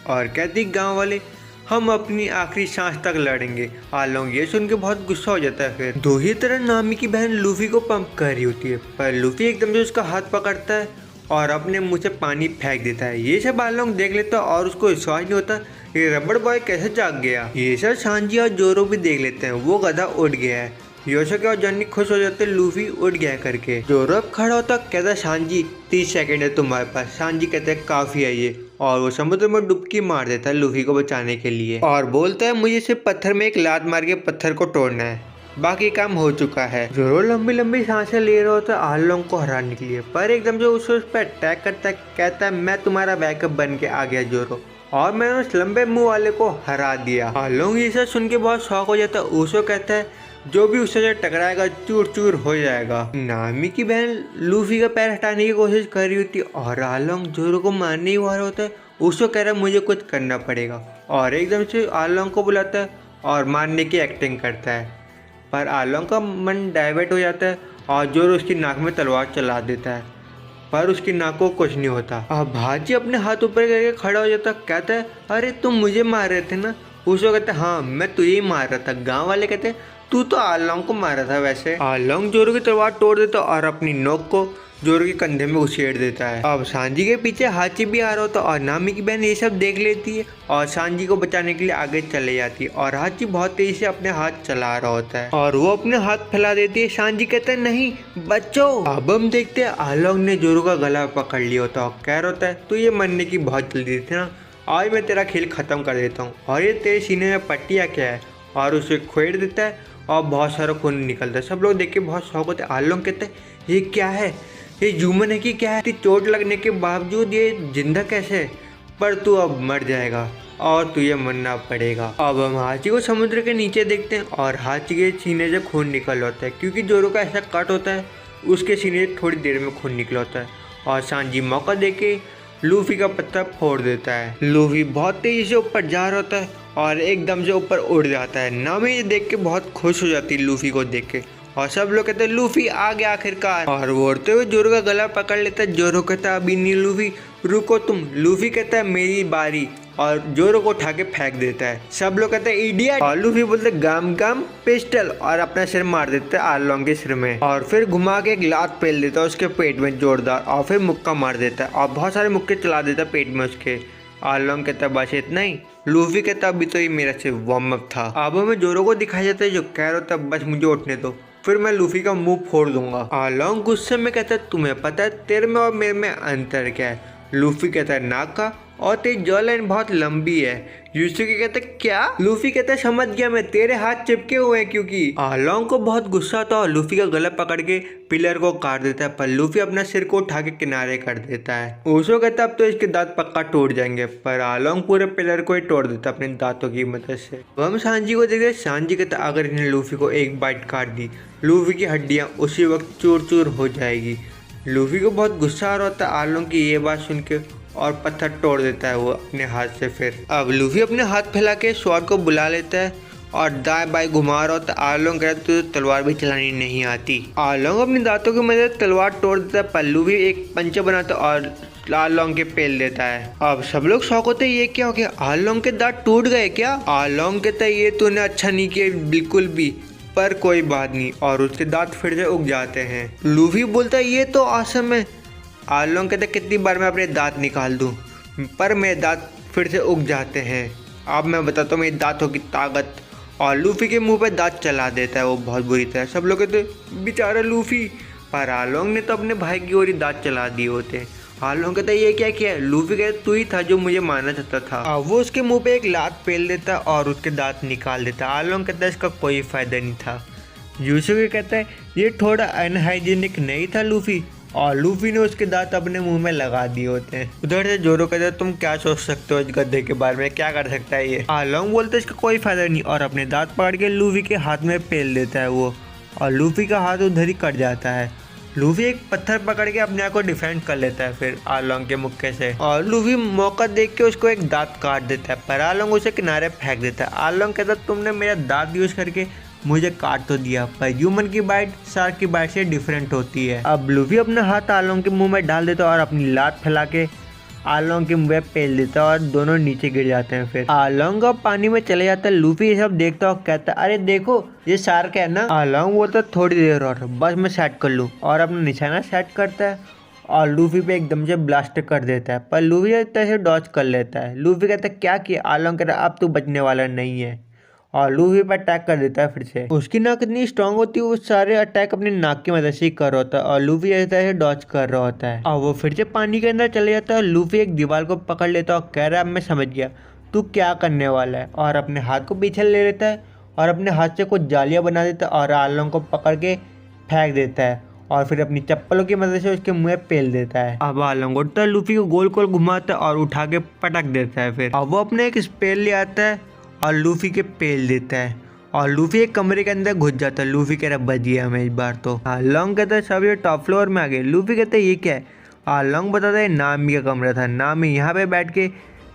S1: और कहती गांव वाले हम अपनी आखिरी सांस तक लड़ेंगे। आलोंग ये सुन के बहुत गुस्सा हो जाता है। फिर दो ही तरह नामी की बहन लूफी को पंप कर रही होती है पर लूफी एकदम से उसका हाथ पकड़ता है और अपने मुंह से पानी फेंक देता है। ये सब आलोंग देख लेता है और उसको विश्वास नहीं होता ये रबड़ बॉय कैसे जाग गया। ये सब सांजी और जोरो भी देख लेते हैं, वो गधा उड़ गया है। योशोके और जॉनी खुश हो जाते लूफी उड़ गया करके। जोरो अब खड़ा होता कहता सांजी 30 सेकंड है तुम्हारे पास। सांजी कहते हैं काफी है ये और वो समुद्र में डुबकी मार देता है लूफी को बचाने के लिए और बोलता है मुझे सिर्फ पत्थर में एक लात मार के पत्थर को तोड़ना है, बाकी काम हो चुका है। जोरो लंबी लंबी सांसें ले रहा होता है आलोंग को हराने के लिए पर एकदम से उस पर अटैक करता है। कहता है मैं तुम्हारा बैकअप बन के आ गया जोरो और मैंने उस लंबे मुंह वाले को हरा दिया। आलोंग ये सब सुन के बहुत शौक हो जाता है। उसो कहता है जो भी उससे टकराएगा चूर चूर हो जाएगा। नामी की बहन लूफी का पैर हटाने की कोशिश कर रही होती और आलोंग जोरो को मारने ही वाला होता है। उसो कह रहा है मुझे कुछ करना पड़ेगा और एकदम से आलोंग को बुलाता है और मारने की एक्टिंग करता है पर आलोंग का मन डाइवर्ट हो जाता है और जोरो उसकी नाक में तलवार चला देता है पर उसकी नाक को कुछ नहीं होता। अब भाजी अपने हाथ ऊपर करके खड़ा हो जाता कहता है अरे तुम मुझे मार रहे थे ना? उसको कहता है हाँ मैं तुझे ही मार रहा था। गांव वाले कहते हैं तू तो आलोंग को मार रहा था। वैसे आलोंग जोरो की तलवार तोड़ देता और अपनी नोक को जोरो के कंधे में उछेड़ देता है। अब सांजी के पीछे हाची भी आ रहा होता और नामी की बहन ये सब देख लेती है और सांजी को बचाने के लिए आगे चले जाती है और हाची बहुत तेजी से अपने हाथ चला रहा होता है और वो अपने हाथ फैला देती है। सांजी कहता है नहीं बच्चों। अब हम देखते हैं आलोंग ने जोरो का गला पकड़ लिया होता और कह रहा होता है तू ये मरने की बहुत जल्दी थी ना, आज मैं तेरा खेल खत्म कर देता हूँ और ये तेरे सीने में पट्टियाँ क्या है और उसे खोड़ देता है और बहुत सारा खून निकलता है। सब लोग देख के बहुत शौक होते हैं। आलोंग कहते हैं ये क्या है, ये ह्यूमन है कि क्या है? चोट लगने के बावजूद ये जिंदा कैसे है? पर तू अब मर जाएगा और तुझे मरना पड़ेगा। अब हम हाची को समुद्र के नीचे देखते हैं और हाची के सीने से खून निकल होता है क्योंकि जोरो का ऐसा कट होता है उसके सीने से थोड़ी देर में खून निकल होता है और सांजी मौका देके लूफी का पत्थर फोड़ देता है। लूफी बहुत तेजी से ऊपर जा रहा होता है और एकदम से ऊपर उड़ जाता है। नामी ये देख के बहुत खुश हो जाती है लूफी को देख के और सब लोग कहते हैं लूफी आ गया आखिरकार और वो उड़ते हुए जोरो का गला पकड़ लेता है। जोरो कहता है अभी नहीं लूफी रुको तुम। लूफी कहता है मेरी बारी और जोरो को उठा के फेंक देता है। सब लोग कहते हैं इडियट और लूफी बोलते गम गम पिस्टल और अपना सिर मार देता है आलोंग के सिर में और फिर घुमा के एक लात पेल देता है उसके पेट में जोरदार और फिर मुक्का मार देता है और बहुत सारे मुक्के चला देता है पेट में उसके। आलोंग कहता है बस इतना ही। लूफी कहता अभी तो ये मेरा सिर्फ वार्म अप था। अब हमें जोरो को दिखाया जाता है जो कह रहा था बस मुझे उठने दो फिर मैं लूफी का मुंह फोड़ दूंगा। आलोंग गुस्से में कहता है तुम्हें पता है तेरे में और मेरे में अंतर क्या है? लूफी कहता है नाक का और तेरी जॉ लाइन बहुत लंबी है। युसुके कहता है क्या? लूफी कहता है समझ गया मैं, तेरे हाथ चिपके हुए हैं क्योंकि। आलोंग को बहुत गुस्सा आता है और लूफी का गला पकड़ के पिलर को काट देता है पर लूफी अपना सिर को उठा के किनारे कर देता है। उसो कहता है अब तो इसके दांत पक्का टूट जाएंगे पर आलोंग पूरे पिलर को ही तोड़ देता है अपने दांतों की मदद से। हम सांजी को देखते सांजी कहता है अगर इसने लूफी को एक बाइट काट दी लूफी की हड्डियां उसी वक्त चूर चूर हो जाएगी। लूफी को बहुत गुस्सा आ रहा होता है आलोंग की ये बात सुन के और पत्थर तोड़ देता है वो अपने हाथ से। फिर अब लूफी अपने हाथ फैला के स्वॉर्ड को बुला लेता है और दाएं बाएं घुमा रहा होता है। आलोंग कहता है तो तलवार भी चलानी नहीं आती। आलोंग अपने दांतों की मदद से तलवार तोड़ देता है पर लूफी एक पंचा बनाता और आलोंग के पेल देता है। अब सब लोग शौक होते हैं ये क्या हो गया, आलोंग के दांत टूट गए क्या? आलोंग कहता है ये तूने अच्छा नहीं किया बिल्कुल भी, पर कोई बात नहीं और उसके दांत फिर से उग जाते हैं। लूफी बोलता है ये तो आसम है। आलोंग कहता है कितनी बार मैं अपने दांत निकाल दूँ, पर मेरे दांत फिर से उग जाते हैं। अब मैं बताता हूँ मेरे दांतों की ताकत। और लूफी के मुंह पे दांत चला देता है वो बहुत बुरी तरह। सब लोग कहते बेचारा लूफी, पर आलोंग ने तो अपने भाई की ओर ही दांत चला दिए होते। आलोंग कहता है ये क्या किया? लूफी कहता तू ही था जो मुझे मारना चाहता था। वो उसके मुंह पे एक लात पेल देता और उसके दांत निकाल देता। आलोंग कहता है इसका कोई फायदा नहीं था। यूसुके कहता है ये थोड़ा अनहाइजीनिक नहीं था लूफी, और लूफी ने उसके दांत अपने मुंह में लगा दिए होते हैं। उधर से जोरो कहता है तुम क्या सोच सकते हो इस गधे के बारे में, क्या कर सकता है ये? आलोंग बोलता है इसका कोई फायदा नहीं और अपने दांत पकड़ के लूफी के हाथ में पेल देता है वो, और लूफी का हाथ उधर ही कट जाता है। लूफी एक पत्थर पकड़ के अपने आप को डिफेंड कर लेता है फिर आलोंग के मुक्के से, और लूफी मौका देख के उसको एक दांत काट देता है, पर आलोंग उसे किनारे फेंक देता है। आलोंग कहता है तुमने मेरा दांत यूज करके मुझे काट तो दिया, पर ह्यूमन की बाइट शार्क की बाइट से डिफरेंट होती है। अब लूफी अपना हाथ आलोंग के मुंह में डाल देता है और अपनी लात फैला के आलोंग के मुंह पे पेल देता है और दोनों नीचे गिर जाते हैं। फिर आलोंग अब पानी में चले जाता है। लूफी ये सब देखता और कहता है अरे देखो ये शार्क है ना। आलोंग बोलता है थोड़ी देर और बस मैं सेट कर लूँ, और अपना निशाना सेट करता है और लूफी पे एकदम से ब्लास्ट कर देता है, पर लूफी एक तरह से डॉज कर लेता है। लूफी कहता है क्या किया? आलोंग कहता है अब तू बचने वाला नहीं है, और लूफी पर अटैक कर देता है फिर से। उसकी नाक इतनी स्ट्रांग होती है वो सारे अटैक अपनी नाक की मदद से ही कर रहा होता है, और लूफी ऐसे तरह से डॉज कर रहा होता है। और वो फिर से पानी के अंदर चले जाता है। लूफी एक दीवार को पकड़ लेता है और कह रहा है अब मैं समझ गया तू क्या करने वाला है, और अपने हाथ को पीछे ले लेता है और अपने हाथ से कुछ जालियाँ बना देता है और आलोंग को पकड़ के फेंक देता है, और फिर अपनी चप्पलों की मदद से उसके मुंह में पेल देता है। अब आलोंग उठता है, लूफी को गोल गोल घुमाता है और उठा के पटक देता है। फिर अब वो अपने एक स्पेल ले आता है और लूफी के पेल देता है, और लूफी एक कमरे के अंदर घुस जाता है। लूफी कह रहा बच गया हमें इस बार तो। आलोंग कहता है सब ये टॉप फ्लोर में आ गए। लूफी कहता है ये क्या है? आलोंग बताता है नामी का कमरा था, नामी यहाँ पे बैठ के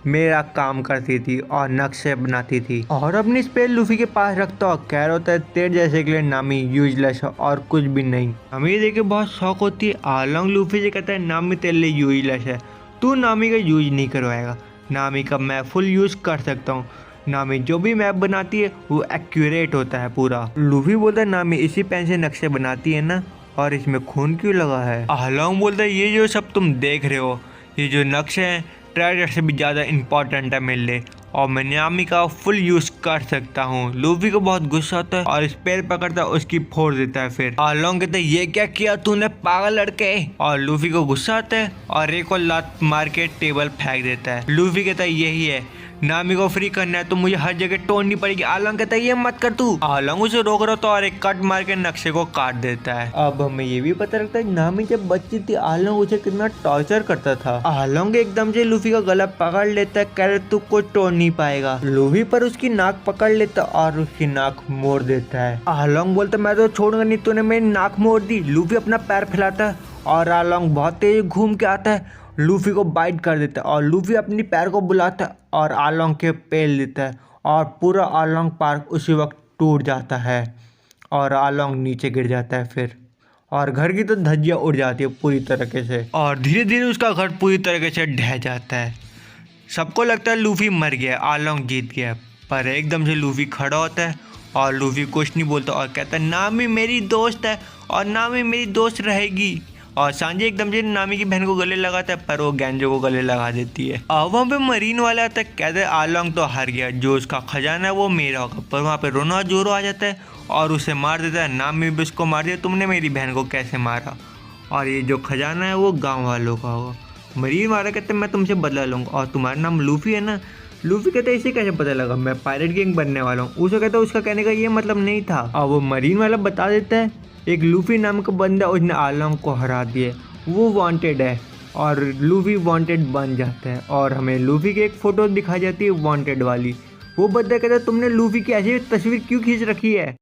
S1: मेरा काम करती थी और नक्शे बनाती थी, और अपनी स्पेल लूफी के पास रखता और कह रहा होता है तेरे जैसे के लिए नामी यूजलेस है और कुछ भी नहीं। हमें ये देख के बहुत शौक होती है। आलोंग लूफी से कहता है नामी तेरे लिए यूजलेस है, तू नामी का यूज नहीं करवाएगा, नामी का मैं फुल यूज कर सकता हूँ, नामी जो भी मैप बनाती है वो एक्यूरेट होता है पूरा। लूफी बोलता है नामी इसी पेन से नक्शे बनाती है ना, और इसमें खून क्यों लगा है? आलोंग बोलता है ये जो सब तुम देख रहे हो ये जो नक्शे हैं ट्रेजर से भी ज़्यादा इंपॉर्टेंट है मेरे लिए, और मैं नामी का फुल यूज कर सकता हूँ। लूफी को बहुत गुस्सा आता है और स्पेल पकड़ता है उसकी फोड़ देता है। फिर आलोंग कहता है ये क्या किया तूने पागल लड़के, और लूफी को गुस्सा आता है और एक और लात मार के टेबल फेंक देता है। लूफी कहता है यही है, नामी को फ्री करना है तो मुझे हर जगह तोड़नी पड़ेगी। आलोंग कहता है ये मत कर तू। आलोंग उसे रोक रहा था और एक कट मार के नक्शे को काट देता है। अब हमें ये भी पता लगता है नामी जब बच्ची थी आलोंग उसे कितना टॉर्चर करता था। आलोंग एकदम से लूफी का गला पकड़ लेता है, कह रहे तू कुछ तोड़ नहीं पाएगा। लूफी पर उसकी नाक पकड़ लेता और उसकी नाक मोड़ देता है। आलोंग बोलता मैं तो छोड़ूंगा नहीं, तूने मेरी नाक मोड़ दी। लूफी अपना पैर फैलाता है और आलोंग बहुत तेज घूम के आता है, लूफी को बाइट कर देता है, और लूफी अपनी पैर को बुलाता है और आलोंग के पेल देता है, और पूरा आलोंग पार्क उसी वक्त टूट जाता है और आलोंग नीचे गिर जाता है। फिर और घर की तो धज्जियाँ उड़ जाती है पूरी तरीके से, और धीरे धीरे उसका घर पूरी तरीके से ढह जाता है। सबको लगता है लूफी मर गया, आलोंग जीत गया, पर एकदम से लूफी खड़ा होता है और लूफी कुछ नहीं बोलता और कहता है नामी मेरी दोस्त है और नामी मेरी दोस्त रहेगी। और सांजी एकदम से नामी की बहन को गले लगाता है, पर वो गैंजो को गले लगा देती है। और वहाँ पे मरीन वाला आता है, कहते हैं आलोंग तो हार गया, जो उसका खजाना है वो मेरा होगा। पर वहाँ पे रोना जोरो आ जाता है और उसे मार देता है। नामी भी उसको मार दिया, तुमने मेरी बहन को कैसे मारा, और ये जो खजाना है वो गाँव वालों का होगा। मरीन वाला कहते हैं मैं तुमसे बदला लूँगा, और तुम्हारा नाम लूफी है ना। लूफी कहते हैं इसे कैसे पता लगा, मैं पायरेट गैंग बनने वाला हूँ। उसे कहता है उसका कहने का ये मतलब नहीं था, और वो मरीन वाला बता देता है एक लूफी नाम का बंदा उसने आलोंग को हरा दिया, वो वांटेड है, और लूफी वांटेड बन जाता है। और हमें लूफी की एक फ़ोटो दिखाई जाती है वांटेड वाली। वो बंदा कहता है तुमने लूफी की ऐसी तस्वीर क्यों खींच रखी है।